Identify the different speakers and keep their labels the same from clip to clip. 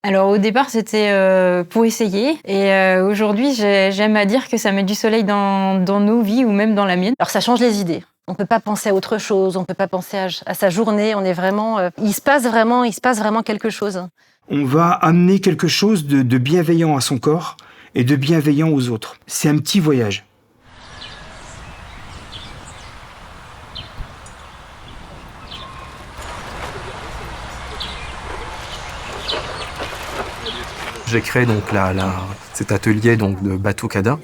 Speaker 1: Alors au départ, c'était pour essayer. Et aujourd'hui, j'aime à dire que ça met du soleil dans nos vies ou même dans la mienne.
Speaker 2: Alors ça change les idées. On ne peut pas penser à autre chose, on ne peut pas penser à sa journée. On est vraiment, il se passe vraiment quelque chose.
Speaker 3: On va amener quelque chose de bienveillant à son corps et de bienveillant aux autres. C'est un petit voyage.
Speaker 4: J'ai créé donc cet atelier donc de Batucada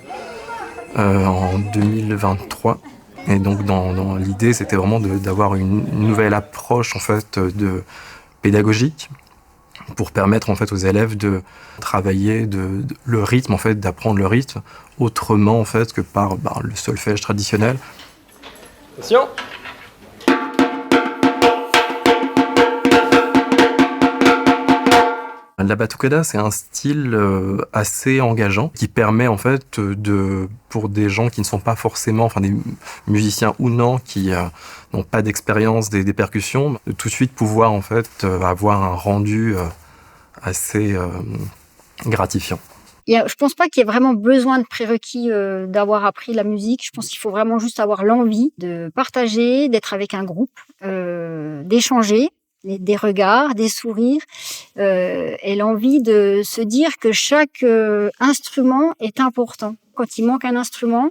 Speaker 4: en 2023. Et donc dans l'idée, c'était vraiment d'avoir une nouvelle approche en fait de pédagogique pour permettre en fait aux élèves de travailler le rythme en fait, d'apprendre le rythme autrement en fait que par le solfège traditionnel.
Speaker 5: Attention.
Speaker 4: La batucada, c'est un style assez engageant qui permet en fait pour des gens qui ne sont pas forcément, enfin des musiciens ou non, qui n'ont pas d'expérience des percussions, de tout de suite pouvoir en fait avoir un rendu assez gratifiant.
Speaker 6: Je pense pas qu'il y ait vraiment besoin de prérequis d'avoir appris la musique. Je pense qu'il faut vraiment juste avoir l'envie de partager, d'être avec un groupe, d'échanger. Des regards, des sourires, et l'envie de se dire que chaque instrument est important. Quand il manque un instrument,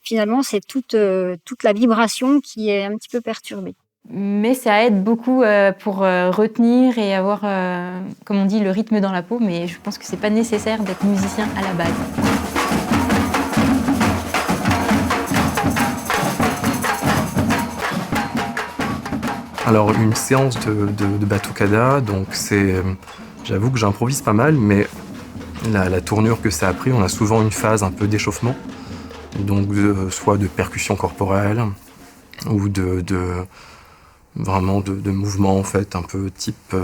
Speaker 6: finalement, c'est toute la vibration qui est un petit peu perturbée.
Speaker 1: Mais ça aide beaucoup pour retenir et avoir, comme on dit, le rythme dans la peau. Mais je pense que c'est pas nécessaire d'être musicien à la base.
Speaker 4: Alors une séance de batucada, donc j'avoue que j'improvise pas mal, mais la tournure que ça a pris, on a souvent une phase un peu d'échauffement, donc soit de percussion corporelle ou vraiment de mouvements en fait un peu type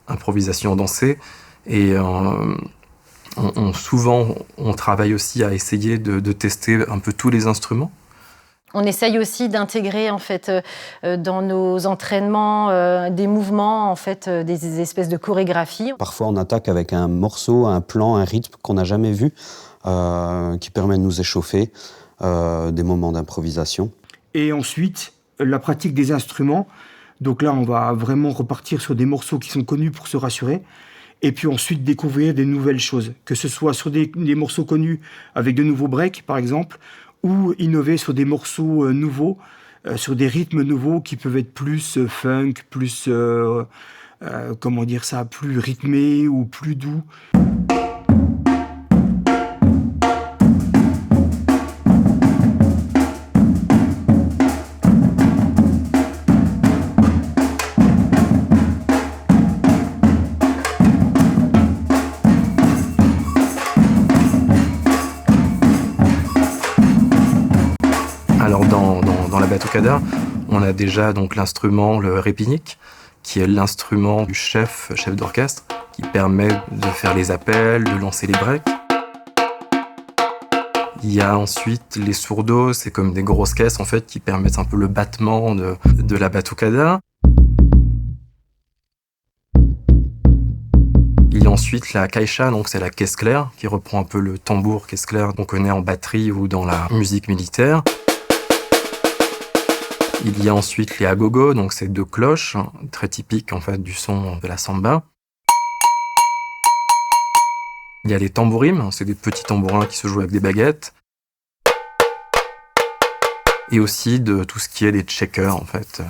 Speaker 4: improvisation dansée. Et souvent on travaille aussi à essayer de tester un peu tous les instruments.
Speaker 2: On essaye aussi d'intégrer en fait dans nos entraînements des mouvements, en fait des espèces de chorégraphies.
Speaker 7: Parfois on attaque avec un morceau, un plan, un rythme qu'on n'a jamais vu, qui permet de nous échauffer, des moments d'improvisation.
Speaker 3: Et ensuite, la pratique des instruments. Donc là, on va vraiment repartir sur des morceaux qui sont connus pour se rassurer. Et puis ensuite découvrir des nouvelles choses, que ce soit sur des morceaux connus avec de nouveaux breaks par exemple, ou innover sur des morceaux nouveaux, sur des rythmes nouveaux qui peuvent être plus funk, plus, plus rythmés ou plus doux.
Speaker 4: Dans la batucada, on a déjà donc l'instrument, le répinique, qui est l'instrument du chef d'orchestre, qui permet de faire les appels, de lancer les breaks. Il y a ensuite les sourdos, c'est comme des grosses caisses en fait qui permettent un peu le battement de la batucada. Il y a ensuite la caixa, donc c'est la caisse claire, qui reprend un peu le tambour caisse claire qu'on connaît en batterie ou dans la musique militaire. Il y a ensuite les agogo, donc c'est deux cloches, très typiques en fait du son de la samba. Il y a les tambourimes, c'est des petits tambourins qui se jouent avec des baguettes. Et aussi de tout ce qui est les checkers en fait.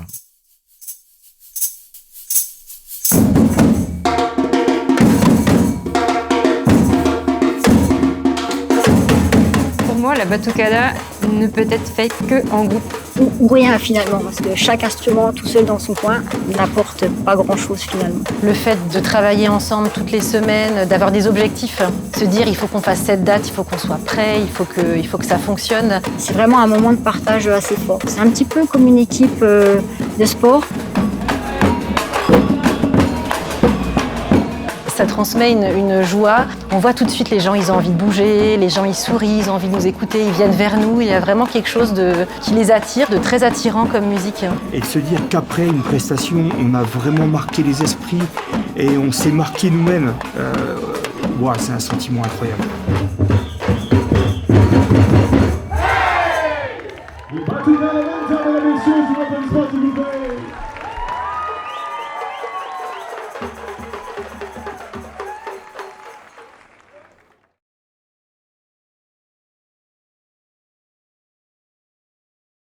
Speaker 1: Pour moi, la batucada ne peut être faite qu'en groupe.
Speaker 6: Ou rien finalement, parce que chaque instrument tout seul dans son coin n'apporte pas grand-chose finalement.
Speaker 2: Le fait de travailler ensemble toutes les semaines, d'avoir des objectifs, se dire il faut qu'on fasse cette date, il faut qu'on soit prêt, il faut que ça fonctionne.
Speaker 6: C'est vraiment un moment de partage assez fort. C'est un petit peu comme une équipe de sport.
Speaker 2: ça transmet une joie. On voit tout de suite les gens, ils ont envie de bouger, les gens ils sourient, ils ont envie de nous écouter, ils viennent vers nous. Il y a vraiment quelque chose qui les attire, de très attirant comme musique.
Speaker 3: Et de se dire qu'après une prestation, on a vraiment marqué les esprits et on s'est marqué nous-mêmes. C'est un sentiment incroyable.